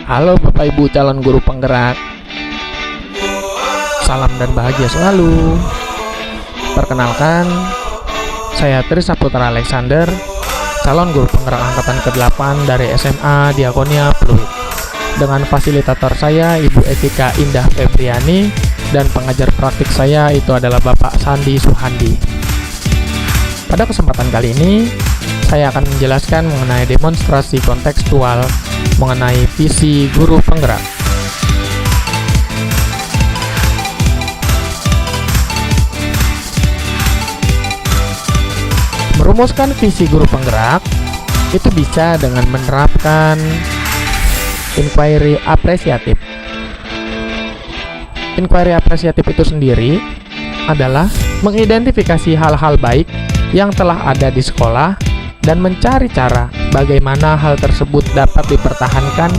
Halo Bapak Ibu calon guru penggerak. Salam dan bahagia selalu. Perkenalkan, saya Tri Saputra Alexander, calon guru penggerak angkatan ke-8 dari SMA Diakonia Pluit. Dengan fasilitator saya Ibu Etika Indah Febriani dan pengajar praktik saya itu adalah Bapak Sandi Suhandi. Pada kesempatan kali ini, saya akan menjelaskan mengenai demonstrasi kontekstual mengenai visi guru penggerak. Merumuskan visi guru penggerak itu bisa dengan menerapkan inquiry apresiatif. Inquiry apresiatif itu sendiri adalah mengidentifikasi hal-hal baik yang telah ada di sekolah dan mencari cara bagaimana hal tersebut dapat dipertahankan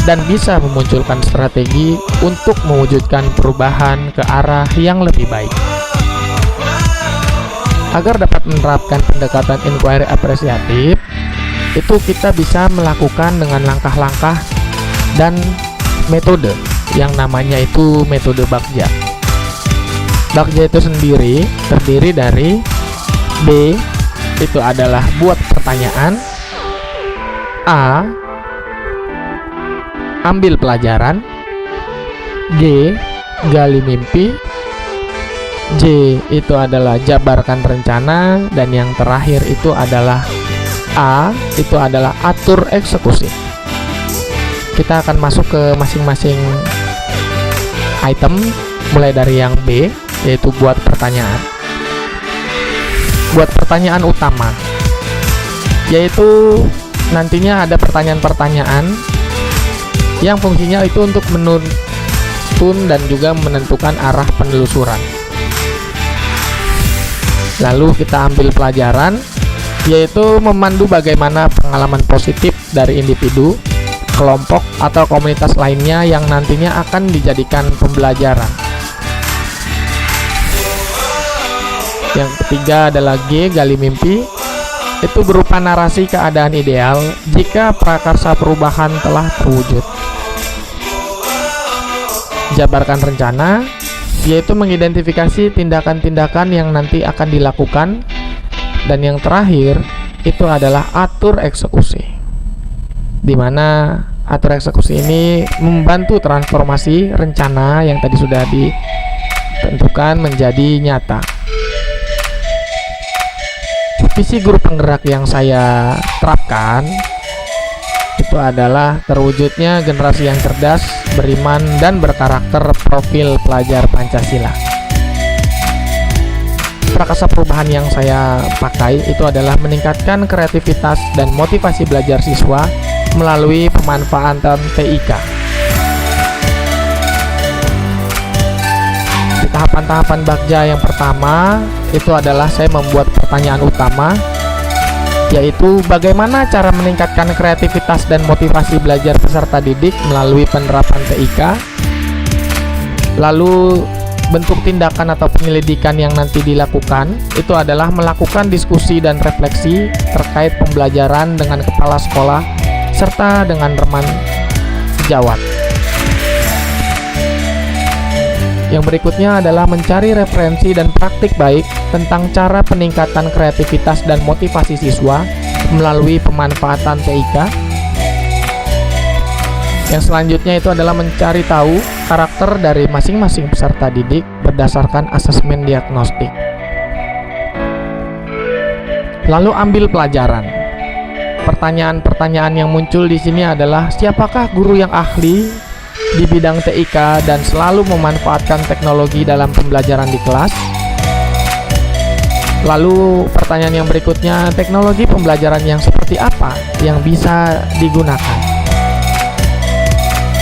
dan bisa memunculkan strategi untuk mewujudkan perubahan ke arah yang lebih baik. Agar dapat menerapkan pendekatan inquiry apresiatif, itu kita bisa melakukan dengan langkah-langkah dan metode yang namanya itu metode Bagja. Bagja itu sendiri terdiri dari B itu adalah buat pertanyaan, A ambil pelajaran, G gali mimpi, J itu adalah jabarkan rencana, dan yang terakhir itu adalah A itu adalah atur eksekusi. Kita akan masuk ke masing-masing item, mulai dari yang B yaitu buat pertanyaan. Buat pertanyaan utama, yaitu nantinya ada pertanyaan-pertanyaan yang fungsinya itu untuk menuntun dan juga menentukan arah penelusuran. Lalu kita ambil pelajaran, yaitu memandu bagaimana pengalaman positif dari individu, kelompok, atau komunitas lainnya yang nantinya akan dijadikan pembelajaran. Yang ketiga adalah G, gali mimpi. Itu berupa narasi keadaan ideal jika prakarsa perubahan telah terwujud. Jabarkan rencana, yaitu mengidentifikasi tindakan-tindakan yang nanti akan dilakukan. Dan yang terakhir itu adalah atur eksekusi, di mana atur eksekusi ini membantu transformasi rencana yang tadi sudah ditentukan menjadi nyata. Visi guru penggerak yang saya terapkan itu adalah terwujudnya generasi yang cerdas, beriman, dan berkarakter profil pelajar Pancasila. Prakarsa perubahan yang saya pakai itu adalah meningkatkan kreativitas dan motivasi belajar siswa melalui pemanfaatan TIK. Tahapan-tahapan Bagja yang pertama itu adalah saya membuat pertanyaan utama, yaitu bagaimana cara meningkatkan kreativitas dan motivasi belajar peserta didik melalui penerapan TIK. Lalu bentuk tindakan atau penyelidikan yang nanti dilakukan itu adalah melakukan diskusi dan refleksi terkait pembelajaran dengan kepala sekolah serta dengan teman sejawat. Yang berikutnya adalah mencari referensi dan praktik baik tentang cara peningkatan kreativitas dan motivasi siswa melalui pemanfaatan TIK. Yang selanjutnya itu adalah mencari tahu karakter dari masing-masing peserta didik berdasarkan asesmen diagnostik. Lalu ambil pelajaran. Pertanyaan-pertanyaan yang muncul di sini adalah siapakah guru yang ahli di bidang TIK dan selalu memanfaatkan teknologi dalam pembelajaran di kelas. Lalu pertanyaan yang berikutnya, teknologi pembelajaran yang seperti apa yang bisa digunakan?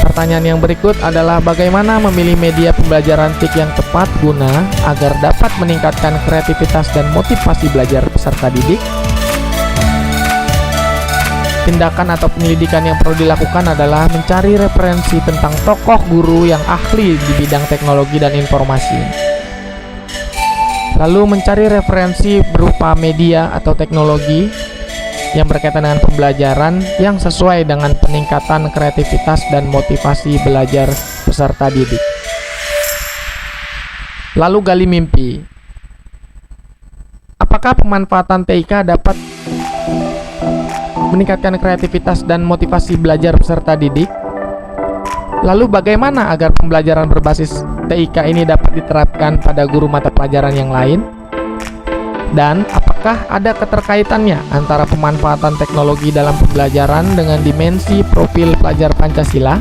Pertanyaan yang berikut adalah bagaimana memilih media pembelajaran TIK yang tepat guna agar dapat meningkatkan kreativitas dan motivasi belajar peserta didik. Tindakan atau penyelidikan yang perlu dilakukan adalah mencari referensi tentang tokoh guru yang ahli di bidang teknologi dan informasi. Lalu mencari referensi berupa media atau teknologi yang berkaitan dengan pembelajaran yang sesuai dengan peningkatan kreativitas dan motivasi belajar peserta didik. Lalu gali mimpi. Apakah pemanfaatan TIK dapat meningkatkan kreativitas dan motivasi belajar peserta didik? Lalu bagaimana agar pembelajaran berbasis TIK ini dapat diterapkan pada guru mata pelajaran yang lain? Dan apakah ada keterkaitannya antara pemanfaatan teknologi dalam pembelajaran dengan dimensi profil pelajar Pancasila?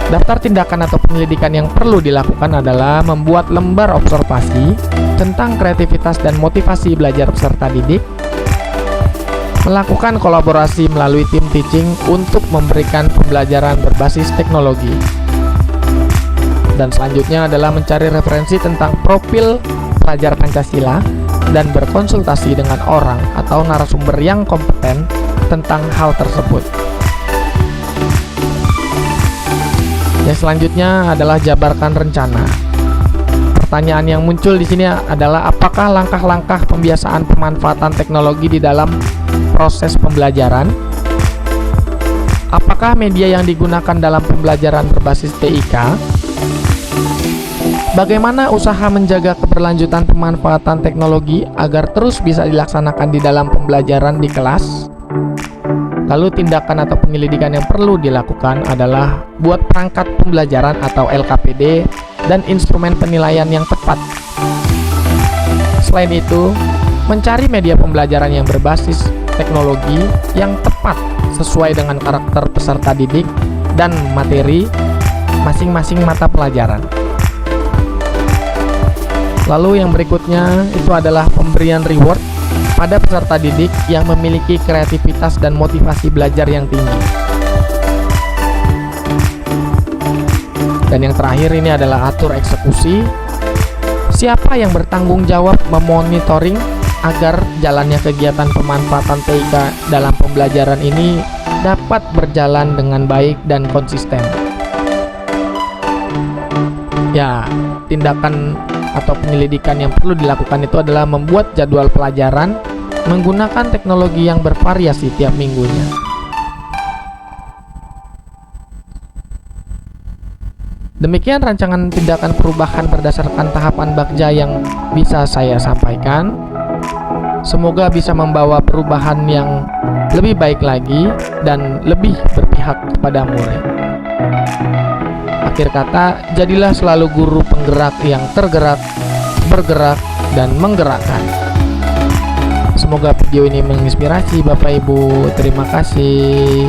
Daftar tindakan atau penyelidikan yang perlu dilakukan adalah membuat lembar observasi tentang kreativitas dan motivasi belajar peserta didik, melakukan kolaborasi melalui tim teaching untuk memberikan pembelajaran berbasis teknologi, dan selanjutnya adalah mencari referensi tentang profil pelajar Pancasila dan berkonsultasi dengan orang atau narasumber yang kompeten tentang hal tersebut. Yang selanjutnya adalah jabarkan rencana. Pertanyaan yang muncul di sini adalah apakah langkah-langkah pembiasaan pemanfaatan teknologi di dalam proses pembelajaran? Apakah media yang digunakan dalam pembelajaran berbasis TIK? Bagaimana usaha menjaga keberlanjutan pemanfaatan teknologi agar terus bisa dilaksanakan di dalam pembelajaran di kelas? Lalu tindakan atau penyelidikan yang perlu dilakukan adalah buat perangkat pembelajaran atau LKPD dan instrumen penilaian yang tepat. Selain itu, mencari media pembelajaran yang berbasis teknologi yang tepat sesuai dengan karakter peserta didik dan materi masing-masing mata pelajaran. Lalu yang berikutnya itu adalah pemberian reward pada peserta didik yang memiliki kreativitas dan motivasi belajar yang tinggi. Dan yang terakhir ini adalah atur eksekusi. Siapa yang bertanggung jawab memonitoring agar jalannya kegiatan pemanfaatan TIK dalam pembelajaran ini dapat berjalan dengan baik dan konsisten? Ya, tindakan atau penyelidikan yang perlu dilakukan itu adalah membuat jadwal pelajaran menggunakan teknologi yang bervariasi tiap minggunya. Demikian rancangan tindakan perubahan berdasarkan tahapan Bagja yang bisa saya sampaikan. Semoga bisa membawa perubahan yang lebih baik lagi dan lebih berpihak kepada murid. Akhir kata, jadilah selalu guru penggerak yang tergerak, bergerak, dan menggerakkan. Semoga video ini menginspirasi Bapak Ibu. Terima kasih.